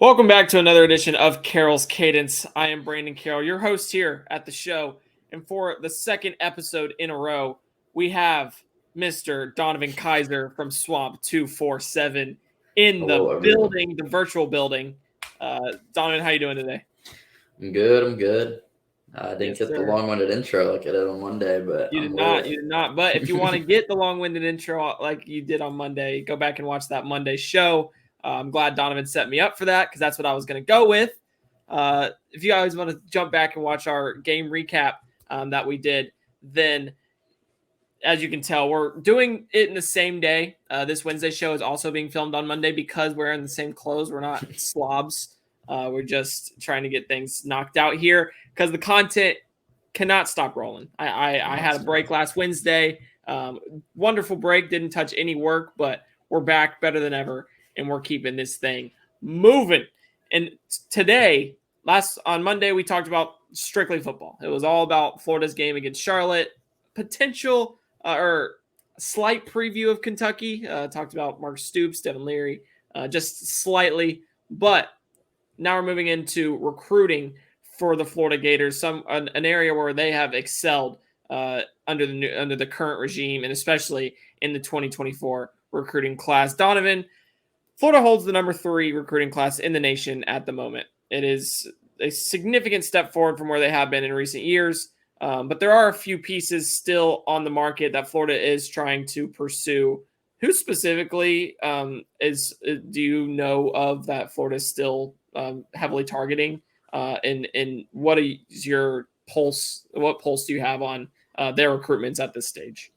Welcome back to another edition of Carroll's Cadence. I am Brandon Carroll, your host here at the show. And for the second episode in a row, we have Mr. Donavon Keiser from Swamp 247 in the building, the virtual building. Donovan, how you doing today? I'm good. I didn't get the long-winded intro like I did on Monday, but you did not. But if you want to get the long-winded intro like you did on Monday, go back and watch that Monday show. I'm glad Donovan set me up for that because that's what I was going to go with. If you guys want to jump back and watch our game recap that we did, then as you can tell, we're doing it in the same day. This Wednesday show is also being filmed on Monday because we're in the same clothes. We're not slobs. We're just trying to get things knocked out here because the content cannot stop rolling. I had a break last Wednesday. Wonderful break. Didn't touch any work, but we're back better than ever. And we're keeping this thing moving. And today, on Monday, we talked about strictly football. It was all about Florida's game against Charlotte, potential or slight preview of Kentucky. Talked about Mark Stoops, Devin Leary, just slightly. But now we're moving into recruiting for the Florida Gators, an area where they have excelled under the current regime, and especially in the 2024 recruiting class. Donovan, Florida holds the number 3 recruiting class in the nation at the moment. It is a significant step forward from where they have been in recent years, but there are a few pieces still on the market that Florida is trying to pursue. Who specifically do you know of that Florida is still heavily targeting? And what is your pulse? What pulse do you have on their recruitments at this stage?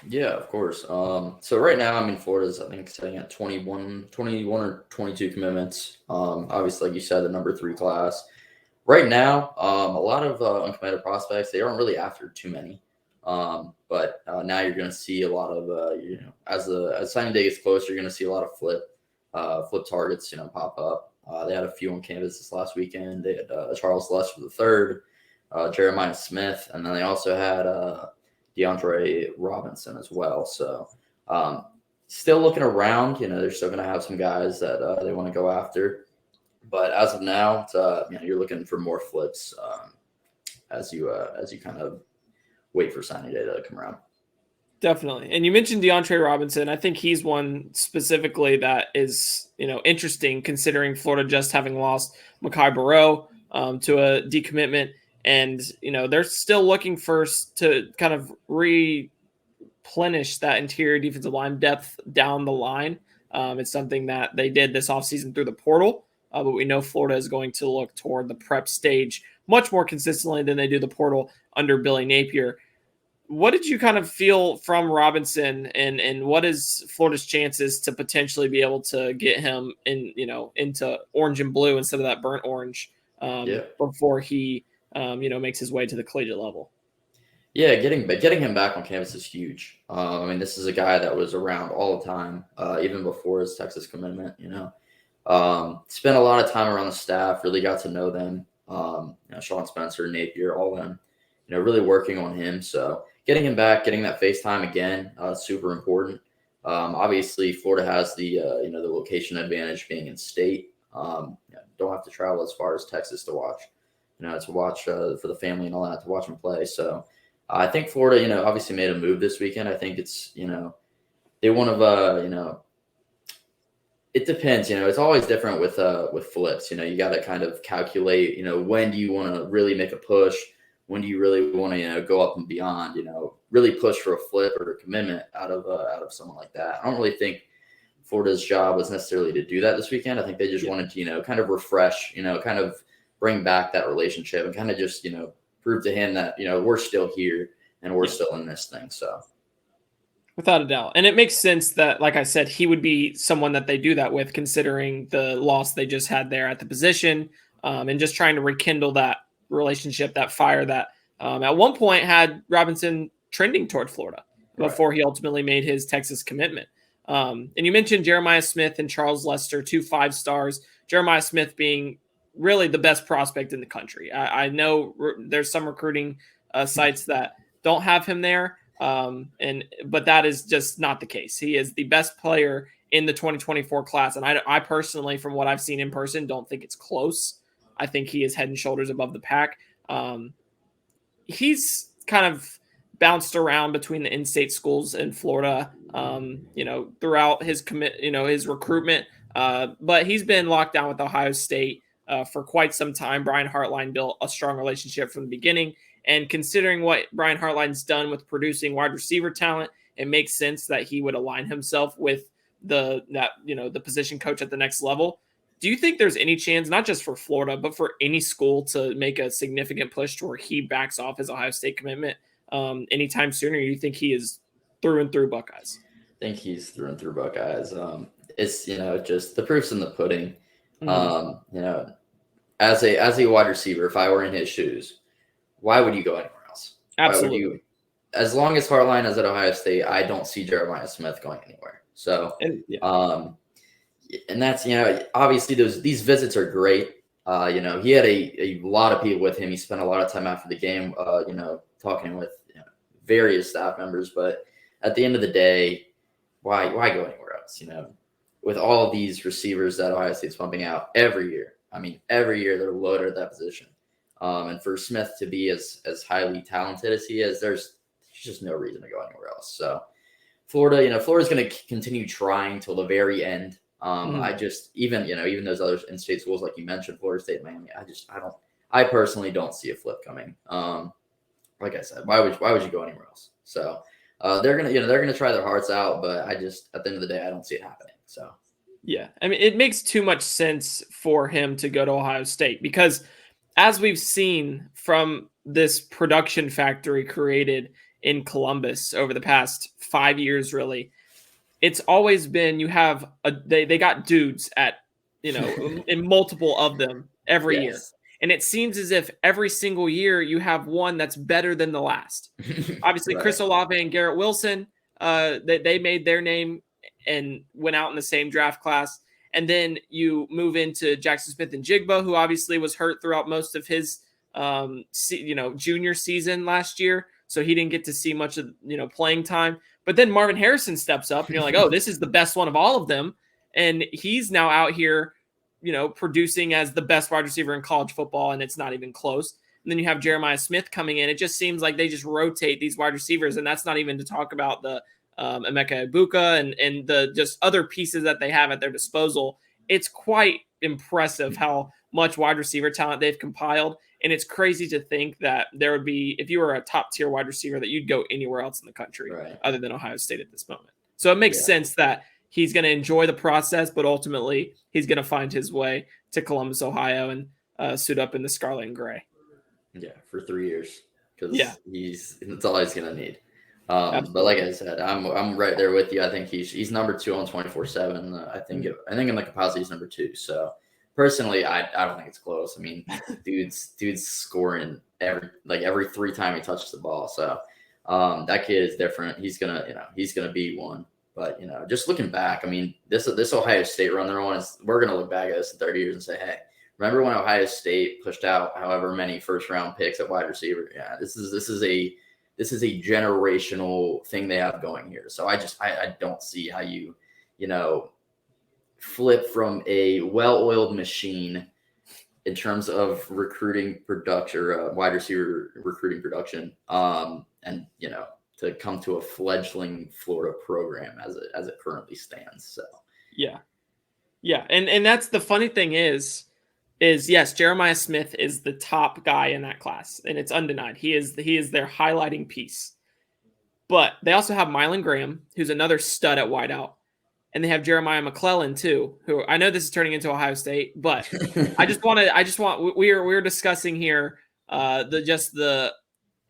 Yeah, of course. So right now, Florida's, I think, sitting at 21 or 22 commitments. Obviously, like you said, the number 3 class. Right now, a lot of uncommitted prospects, they aren't really after too many. But now you're going to see a lot of, as signing day gets closer, you're going to see a lot of flip targets, pop up. They had a few on campus this last weekend. They had Charles Lester III, Jeremiah Smith, and then they also had DeAndre Robinson as well. So still looking around, they're still going to have some guys that they want to go after. But as of now, you're looking for more flips as you kind of wait for signing day to come around. Definitely. And you mentioned DeAndre Robinson. I think he's one specifically that is, interesting considering Florida just having lost McRae to a decommitment. And, they're still looking to kind of replenish that interior defensive line depth down the line. It's something that they did this offseason through the portal, but we know Florida is going to look toward the prep stage much more consistently than they do the portal under Billy Napier. What did you kind of feel from Robinson, and what is Florida's chances to potentially be able to get him into orange and blue instead of that burnt orange before he makes his way to the collegiate level? Yeah, getting him back on campus is huge. This is a guy that was around all the time, even before his Texas commitment. Spent a lot of time around the staff, really got to know them. Sean Spencer, Napier, all of them, really working on him. So getting him back, getting that face time again, super important. Obviously, Florida has the location advantage being in state. Don't have to travel as far as Texas to watch. To watch for the family and all that, to watch them play. So I think Florida, obviously made a move this weekend. I think it's, they want to, it depends. It's always different with flips. You got to kind of calculate, when do you want to really make a push? When do you really want to, go up and beyond, really push for a flip or a commitment out of someone like that? I don't really think Florida's job was necessarily to do that this weekend. I think they just wanted to, kind of refresh, kind of bring back that relationship and kind of just, prove to him that, we're still here and we're still in this thing. So without a doubt. And it makes sense that, like I said, he would be someone that they do that with, considering the loss they just had there at the position, and just trying to rekindle that relationship, that fire that at one point had Robinson trending toward Florida before he ultimately made his Texas commitment. And you mentioned Jeremiah Smith and Charles Lester, 2 5-stars. Jeremiah Smith being really the best prospect in the country. I know there's some recruiting sites that don't have him there, but that is just not the case. He is the best player in the 2024 class. And I personally, from what I've seen in person, don't think it's close. I think he is head and shoulders above the pack. He's kind of bounced around between the in-state schools in Florida, throughout his his recruitment. But he's been locked down with Ohio State for quite some time. Brian Hartline built a strong relationship from the beginning. And considering what Brian Hartline's done with producing wide receiver talent, it makes sense that he would align himself with the position coach at the next level. Do you think there's any chance, not just for Florida, but for any school to make a significant push to where he backs off his Ohio State commitment anytime sooner? Or do you think he is through and through Buckeyes? I think he's through and through Buckeyes. It's, just the proof's in the pudding. Mm-hmm. As a wide receiver, if I were in his shoes, why would you go anywhere else? Absolutely. As long as Hartline is at Ohio State, I don't see Jeremiah Smith going anywhere. So, and that's, obviously these visits are great. He had a lot of people with him. He spent a lot of time after the game, talking with various staff members. But at the end of the day, why go anywhere else? With all of these receivers that Ohio State's pumping out every year. I mean, every year they're loaded at that position. And for Smith to be as highly talented as he is, there's just no reason to go anywhere else. So Florida's going to continue trying till the very end. I just, even those other in-state schools, like you mentioned, Florida State, Miami, I personally don't see a flip coming. Like I said, why would you go anywhere else? So they're going to try their hearts out, but at the end of the day, I don't see it happening. So, yeah, I mean, it makes too much sense for him to go to Ohio State because as we've seen from this production factory created in Columbus over the past 5 years, really, it's always been they got dudes at, in multiple of them every year. And it seems as if every single year you have one that's better than the last. Obviously, right. Chris Olave and Garrett Wilson, they made their name and went out in the same draft class. And then you move into Jackson Smith and Jigba, who obviously was hurt throughout most of his, junior season last year. So he didn't get to see much of, playing time. But then Marvin Harrison steps up and you're like, oh, this is the best one of all of them. And he's now out here, producing as the best wide receiver in college football. And it's not even close. And then you have Jeremiah Smith coming in. It just seems like they just rotate these wide receivers. And that's not even to talk about the Emeka Egbuka and the just other pieces that they have at their disposal. It's quite impressive how much wide receiver talent they've compiled. And it's crazy to think that there would be, if you were a top tier wide receiver, that you'd go anywhere else in the country other than Ohio State at this moment. So it makes sense that he's going to enjoy the process, but ultimately he's going to find his way to Columbus, Ohio and suit up in the scarlet and gray. Yeah, for 3 years. Because that's all he's going to need. But like I said, I'm right there with you. I think he's number 2 on 24/7. I think in the capacity he's number 2. So personally, I don't think it's close. I mean, dude's scoring every 3 times he touches the ball. So that kid is different. He's gonna be one. But just looking back, I mean, this Ohio State run they're on we're gonna look back at this in 30 years and say, hey, remember when Ohio State pushed out however many first round picks at wide receiver? Yeah, this is a generational thing they have going here. So I don't see how you flip from a well-oiled machine in terms of recruiting production or wide receiver recruiting production, and to come to a fledgling Florida program as it currently stands. So yeah, and that's the funny thing is yes, Jeremiah Smith is the top guy in that class, and it's undenied. He is their highlighting piece. But they also have Mylan Graham, who's another stud at wideout, and they have Jeremiah McClellan too, who I know this is turning into Ohio State, but we're discussing here the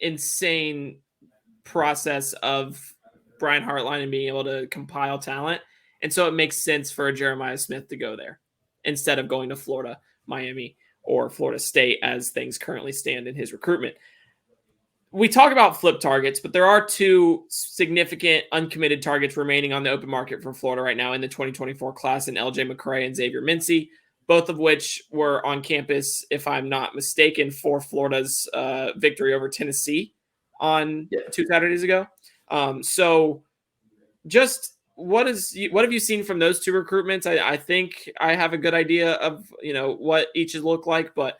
insane process of Brian Hartline and being able to compile talent, and so it makes sense for Jeremiah Smith to go there instead of going to Florida, Miami, or Florida State as things currently stand in his recruitment. We talk about flip targets, but there are 2 significant uncommitted targets remaining on the open market for Florida right now in the 2024 class, in LJ McRae and Xavier Mincy, both of which were on campus, if I'm not mistaken, for Florida's victory over Tennessee on 2 Saturdays ago. So just what have you seen from those two recruitments? I think I have a good idea of, what each look like, but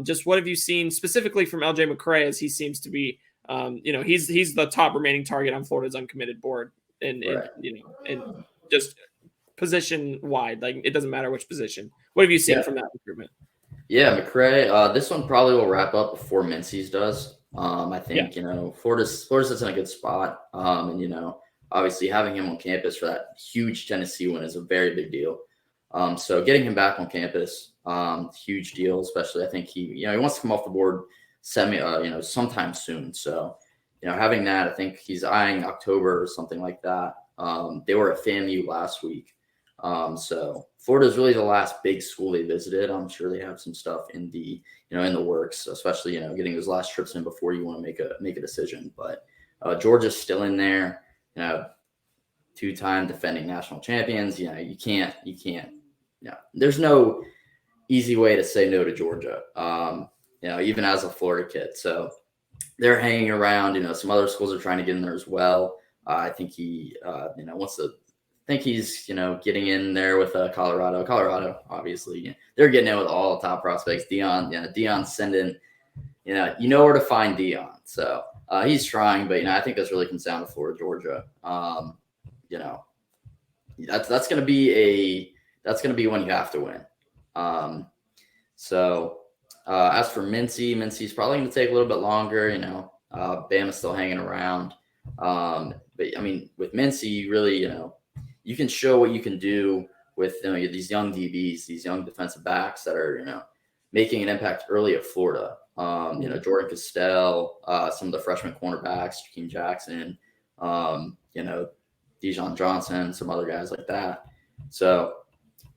just what have you seen specifically from LJ McRae, as he seems to be, he's the top remaining target on Florida's uncommitted board, and just position wide, like it doesn't matter which position. What have you seen from that recruitment? Yeah, McRae. This one probably will wrap up before Mincy's does. I think Florida's in a good spot, and obviously having him on campus for that huge Tennessee win is a very big deal. So getting him back on campus, huge deal. Especially, I think he wants to come off the board sometime soon. So having that, I think he's eyeing October or something like that. They were at FAMU last week. So Florida is really the last big school they visited. I'm sure they have some stuff in the works, especially getting those last trips in before you want to make a decision. But Georgia's still in there. Two-time defending national champions. You can't. There's no easy way to say no to Georgia. Even as a Florida kid. So they're hanging around. Some other schools are trying to get in there as well. I think he wants to. I think he's, getting in there with Colorado. Colorado, obviously, they're getting in with all the top prospects. Deion's sending, where to find Deion. So he's trying, but I think this really comes down to Florida, Georgia. That's going to be one you have to win. So as for Mincy's probably going to take a little bit longer. Bama's still hanging around. But I mean, with Mincy, you really, you can show what you can do with these young DBs, these young defensive backs that are making an impact early at Florida. Jordan Castell, some of the freshman cornerbacks, Jakeem Jackson, Dijon Johnson, some other guys like that. So,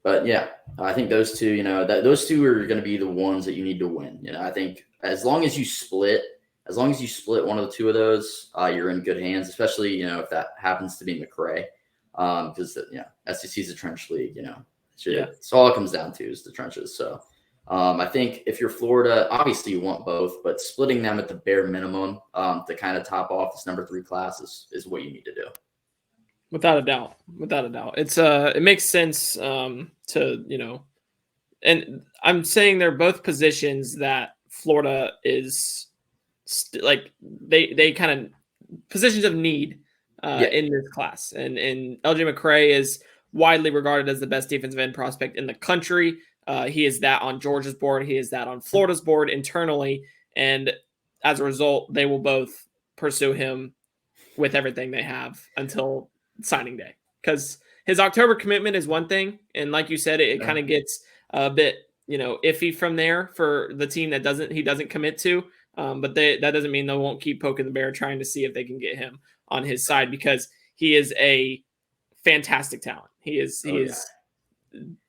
but yeah, I think those two, those two are going to be the ones that you need to win. I think as long as you split one of the two of those, you're in good hands, especially, if that happens to be McRae. Because SEC is a trench league, it's all it comes down to is the trenches. So I think if you're Florida, obviously you want both, but splitting them at the bare minimum to kind of top off this number 3 class is what you need to do. Without a doubt. It's it makes sense to and I'm saying they're both positions that Florida is like they kind of positions of need. In this class. And LJ McRae is widely regarded as the best defensive end prospect in the country. He is that on Georgia's board. He is that on Florida's board internally. And as a result, they will both pursue him with everything they have until signing day. Because his October commitment is one thing. And like you said, it kind of gets a bit, iffy from there for the team that he doesn't commit to. But that doesn't mean they won't keep poking the bear trying to see if they can get him on his side, because he is a fantastic talent. He is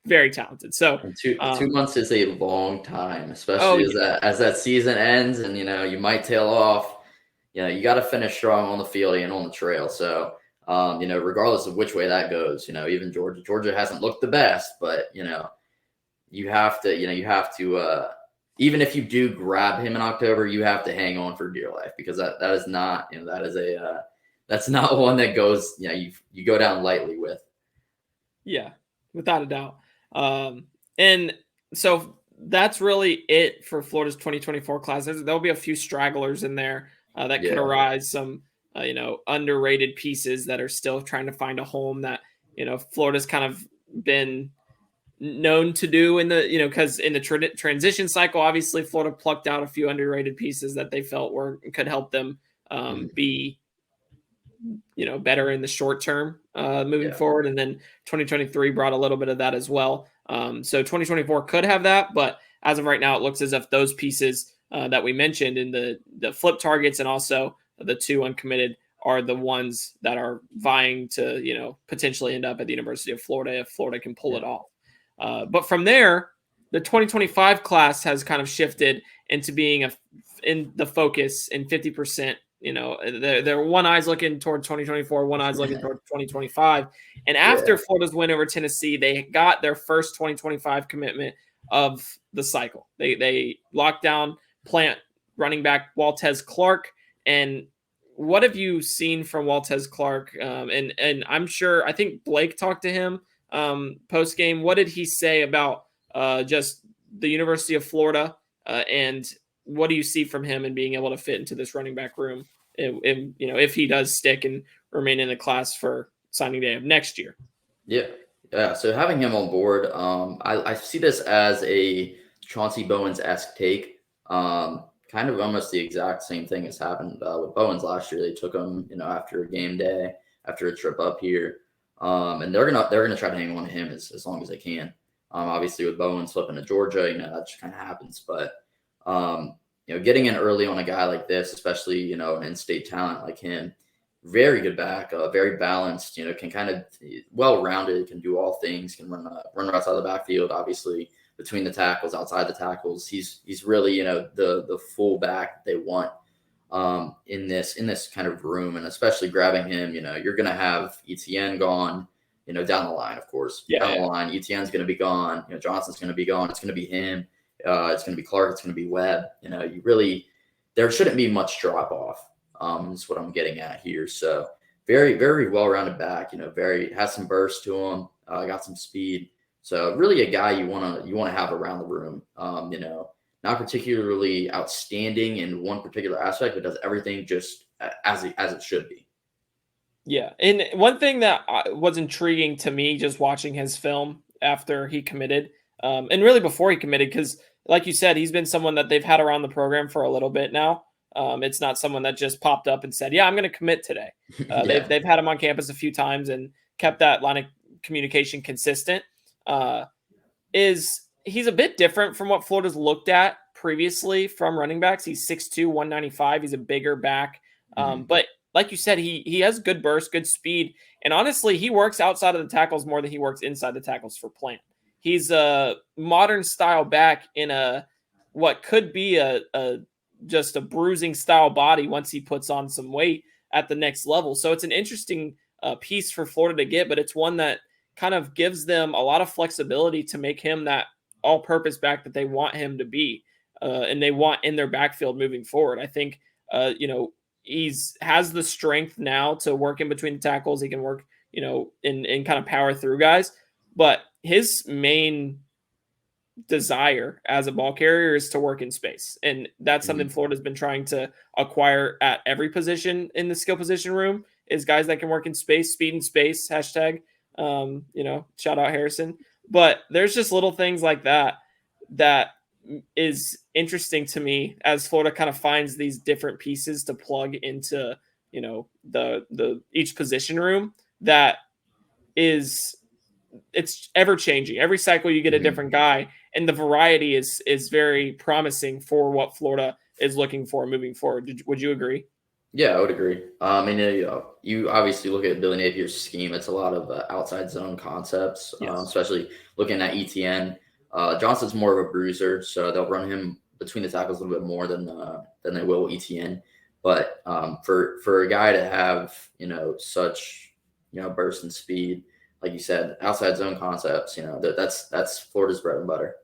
very talented. So and two months is a long time, especially as that season ends and you might tail off. You got to finish strong on the field and on the trail. So regardless of which way that goes, even Georgia hasn't looked the best, but you have to even if you do grab him in October, you have to hang on for dear life, because that is not that's not one that goes you go down lightly with. Yeah, without a doubt. And so that's really it for Florida's 2024 class. There'll be a few stragglers in there that could arise, some underrated pieces that are still trying to find a home that Florida's kind of been known to do in the because in the transition cycle, obviously Florida plucked out a few underrated pieces that they felt could help them be better in the short term moving forward. And then 2023 brought a little bit of that as well. So 2024 could have that, but as of right now, it looks as if those pieces that we mentioned in the flip targets and also the 2 uncommitted are the ones that are vying to potentially end up at the University of Florida if Florida can pull it off. But from there, the 2025 class has kind of shifted into being in the focus in 50%. They're one eye's looking toward 2024, one eye's looking toward 2025. And after Florida's win over Tennessee, they got their first 2025 commitment of the cycle. They locked down Plant running back Waltez Clark, and what have you seen from Waltez Clark? And I'm sure, I think Blake talked to him post game. What did he say about just the University of Florida, and what do you see from him and being able to fit into this running back room, if he does stick and remain in the class for signing day of next year? Yeah. So having him on board, I see this as a Chauncey Bowens-esque take. Kind of almost the exact same thing has happened with Bowens last year. They took him, after a game day, after a trip up here, and they're gonna try to hang on to him as long as they can. Obviously with Bowens flipping to Georgia, that just kind of happens. But getting in early on a guy like this, especially an in-state talent like him, very good back, very balanced. Can kind of well-rounded, can do all things, can run routes out of the backfield. Obviously, between the tackles, outside the tackles, he's really the full back they want in this kind of room, and especially grabbing him. You're gonna have ETN gone. Down the line, of course. Yeah, down the line, ETN's gonna be gone. Johnson's gonna be gone. It's gonna be him. It's gonna be Clark. It's gonna be Webb. There shouldn't be much drop off. Is what I'm getting at here. So very, very well-rounded back. Has some burst to him. Got some speed. So really a guy you want to have around the room. Not particularly outstanding in one particular aspect, but does everything just as it should be. Yeah, and one thing that was intriguing to me just watching his film after he committed, and really before he committed, because like you said, he's been someone that they've had around the program for a little bit now. It's not someone that just popped up and said, "Yeah, I'm going to commit today." They've had him on campus a few times and kept that line of communication consistent. He's a bit different from what Florida's looked at previously from running backs. He's 6'2", 195. He's a bigger back, but like you said, he has good burst, good speed, and honestly, he works outside of the tackles more than he works inside the tackles for Plant. He's a modern style back in what could be just a bruising style body once he puts on some weight at the next level. So it's an interesting piece for Florida to get, but it's one that kind of gives them a lot of flexibility to make him that all-purpose back that they want him to be, and they want in their backfield moving forward. I think, has the strength now to work in between the tackles. He can work, and kind of power through guys, but his main desire as a ball carrier is to work in space. And that's something Florida's been trying to acquire at every position in the skill position room, is guys that can work in space, speed in space, hashtag, shout out Harrison. But there's just little things like that is interesting to me as Florida kind of finds these different pieces to plug into, the each position room that it's ever changing. Every cycle you get a different guy, and the variety is very promising for what Florida is looking for moving forward. Would you agree? Yeah, I would agree. You obviously look at Billy Napier's scheme. It's a lot of outside zone concepts, especially looking at ETN. Johnson's more of a bruiser, so they'll run him between the tackles a little bit more than they will ETN. But for a guy to have such burst and speed, like you said, outside zone concepts, that's Florida's bread and butter.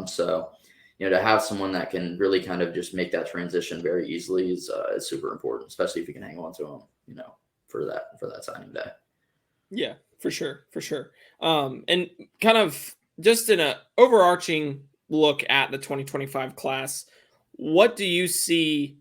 So to have someone that can really kind of just make that transition very easily is super important, especially if you can hang on to him, for that signing day. Yeah, for sure. And kind of just in an overarching look at the 2025 class, what do you see,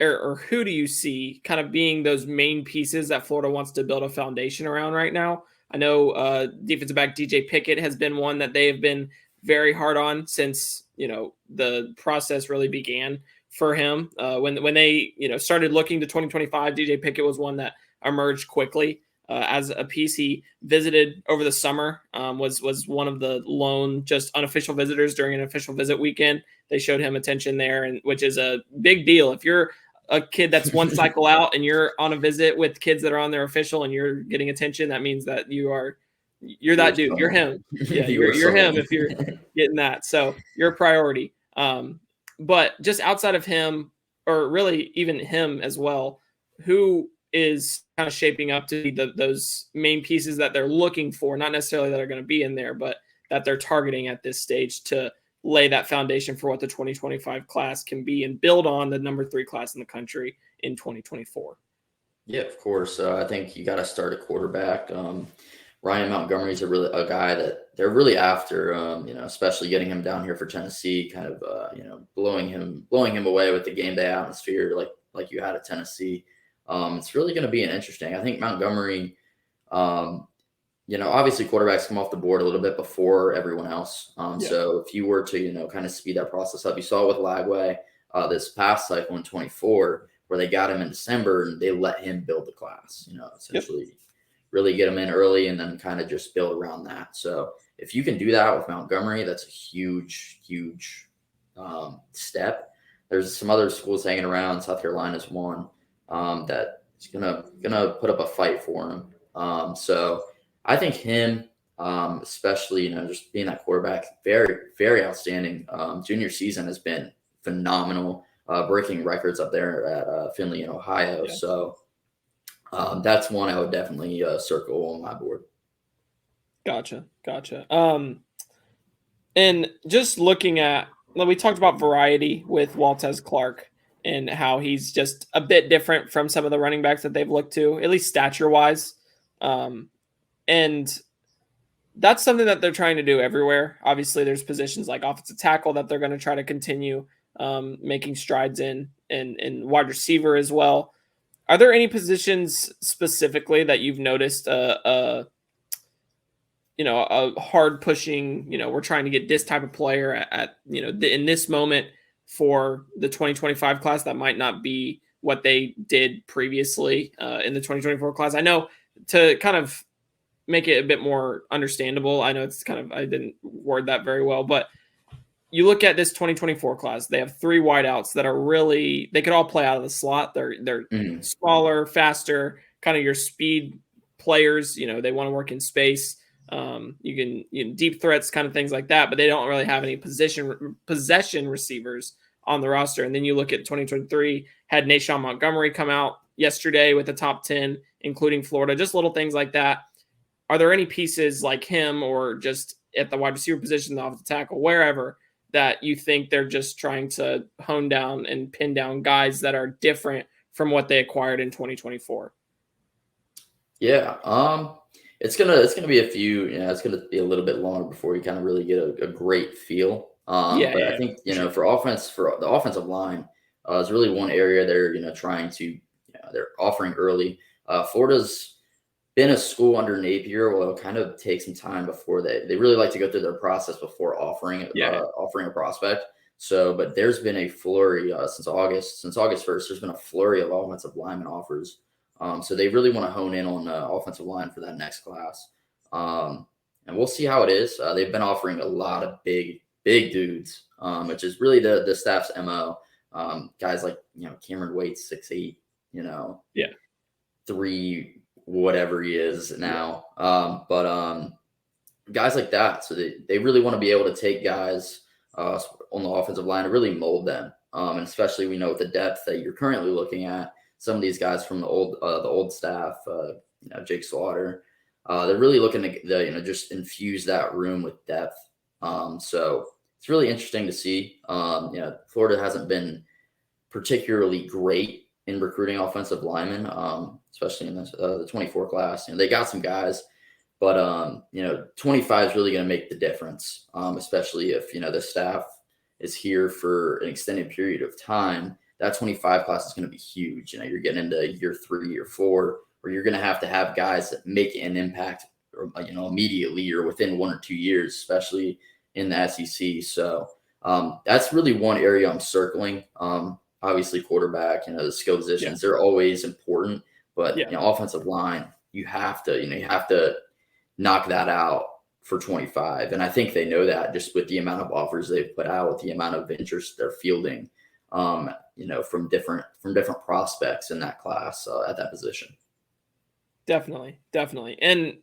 or who do you see kind of being those main pieces that Florida wants to build a foundation around right now? I know defensive back DJ Pickett has been one that they have been very hard on since, the process really began for him. When they, started looking to 2025, DJ Pickett was one that emerged quickly as a piece. He visited over the summer, was one of the lone just unofficial visitors during an official visit weekend. They showed him attention there, and which is a big deal. If you're a kid that's one cycle out and you're on a visit with kids that are on their official and you're getting attention, that means that you're that dude. You're him. Yeah, you're him if you're getting that. So you're a priority. But just outside of him, or really even him as well, who is kind of shaping up to be those main pieces that they're looking for, not necessarily that are going to be in there, but that they're targeting at this stage to lay that foundation for what the 2025 class can be and build on the number 3 class in the country in 2024. Yeah, of course. I think you got to start a quarterback. Ryan Montgomery's a guy that they're really after, especially getting him down here for Tennessee, kind of, blowing him away with the game day atmosphere like you had at Tennessee. It's really going to be interesting. I think Montgomery, obviously quarterbacks come off the board a little bit before everyone else. So if you were to, kind of speed that process up, you saw it with Lagway this past cycle in 24, where they got him in December and they let him build the class, essentially really get him in early and then kind of just build around that. So if you can do that with Montgomery, that's a huge, huge step. There's some other schools hanging around. South Carolina's one that is gonna put up a fight for him. So I think him, especially, just being that quarterback, very, very outstanding. Junior season has been phenomenal, breaking records up there at Findlay in Ohio. Yeah. So that's one I would definitely circle on my board. Gotcha. And just looking at, we talked about variety with Waltez Clark and how he's just a bit different from some of the running backs that they've looked to, at least stature-wise. And that's something that they're trying to do everywhere. Obviously, there's positions like offensive tackle that they're going to try to continue making strides in, and wide receiver as well. Are there any positions specifically that you've noticed a hard pushing, we're trying to get this type of player at in this moment for the 2025 class that might not be what they did previously in the 2024 class? I know, to kind of make it a bit more understandable, I know it's kind of, I didn't word that very well, but you look at this 2024 class, they have 3 wideouts that are really, they could all play out of the slot. They're smaller, faster, kind of your speed players. They want to work in space. You can deep threats, kind of things like that, but they don't really have any possession receivers on the roster. And then you look at 2023, had Nashawn Montgomery come out yesterday with the top 10, including Florida, just little things like that. Are there any pieces like him, or just at the wide receiver position, the offensive tackle, wherever, that you think they're just trying to hone down and pin down guys that are different from what they acquired in 2024? Yeah. It's gonna be a few, it's gonna be a little bit longer before you kind of really get a great feel. I think, for the offensive line, is really one area they're, trying to, they're offering early. Florida's been a school under Napier, well, it'll kind of take some time before they really like to go through their process before offering a prospect. So, but there's been a flurry since August 1st. There's been a flurry of offensive lineman offers. So they really want to hone in on offensive line for that next class. And we'll see how it is. They've been offering a lot of big dudes, which is really the staff's MO. Guys like, Cameron Waite's 6'8", 3 whatever he is now. But guys like that. So they really want to be able to take guys on the offensive line and really mold them. And especially, we know with the depth that you're currently looking at, some of these guys from the old staff, Jake Slaughter, they're really looking to just infuse that room with depth. So it's really interesting to see. Florida hasn't been particularly great in recruiting offensive linemen, especially in the 24 class. They got some guys, but 25 is really going to make the difference, especially if the staff is here for an extended period of time. That 25 class is going to be huge. You're getting into year 3, year 4, where you're going to have guys that make an impact, immediately or within 1 or 2 years, especially in the SEC. So that's really one area I'm circling. Obviously, quarterback, the skill positions, they're always important, but offensive line, you have to knock that out for 25. And I think they know that just with the amount of offers they've put out, with the amount of interest they're fielding, from different prospects in that class at that position. Definitely. And,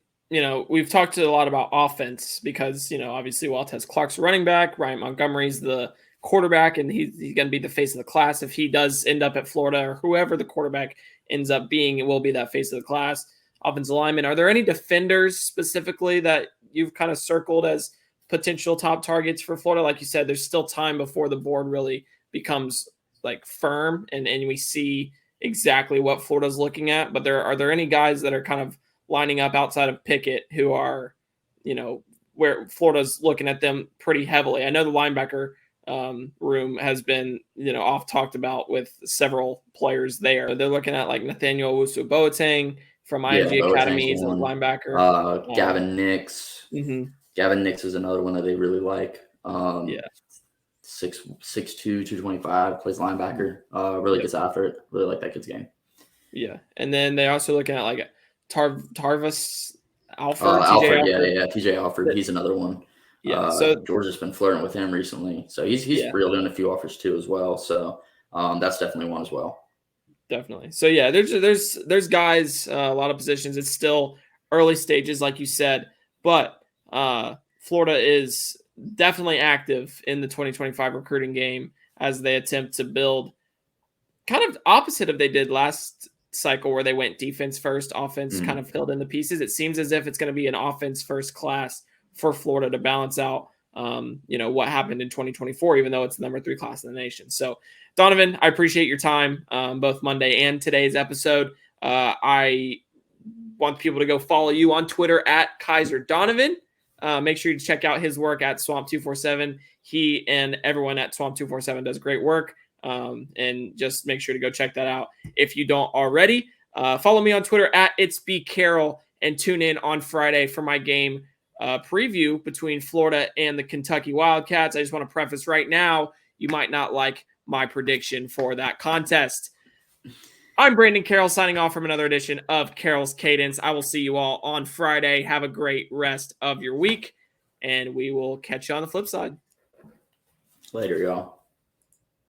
we've talked a lot about offense because, obviously Waltez Clark's running back, Ryan Montgomery's the quarterback, and he's going to be the face of the class. If he does end up at Florida, or whoever the quarterback ends up being, it will be that face of the class. Offensive lineman. Are there any defenders specifically that you've kind of circled as potential top targets for Florida. Like you said, there's still time before the board really becomes like firm and we see exactly what Florida's looking at. But are there any guys that are kind of lining up outside of Pickett who are, where Florida's looking at them pretty heavily? I know the linebacker room has been, oft talked about with several players there. They're looking at like Nathaniel Owusu-Boateng from IMG Academy. He's a linebacker. Gavin Nix. Mm-hmm. Gavin Nix is another one that they really like. 6'2", 225, plays linebacker. Really gets after it. Really like that kid's game. Yeah. And then they also looking at like Tarvis Alford. TJ Alford. He's another one. Yeah. So Georgia's been flirting with him recently. So he's reeled in a few offers too as well. So that's definitely one as well. Definitely. So yeah, there's guys, a lot of positions. It's still early stages, like you said, but Florida is definitely active in the 2025 recruiting game as they attempt to build kind of opposite of they did last cycle where they went defense first, offense kind of filled in the pieces. It seems as if it's going to be an offense first class for Florida to balance out, what happened in 2024, even though it's the number 3 class in the nation. So Donavon, I appreciate your time, both Monday and today's episode. I want people to go follow you on Twitter at Keiser Donavon. Make sure you check out his work at Swamp 247. He and everyone at Swamp 247 does great work. And just make sure to go check that out if you don't already. Follow me on Twitter at itsbcarroll and tune in on Friday for my game preview between Florida and the Kentucky Wildcats. I just want to preface right now, you might not like my prediction for that contest. I'm Brandon Carroll signing off from another edition of Carroll's Cadence. I will see you all on Friday. Have a great rest of your week, and we will catch you on the flip side. Later, y'all.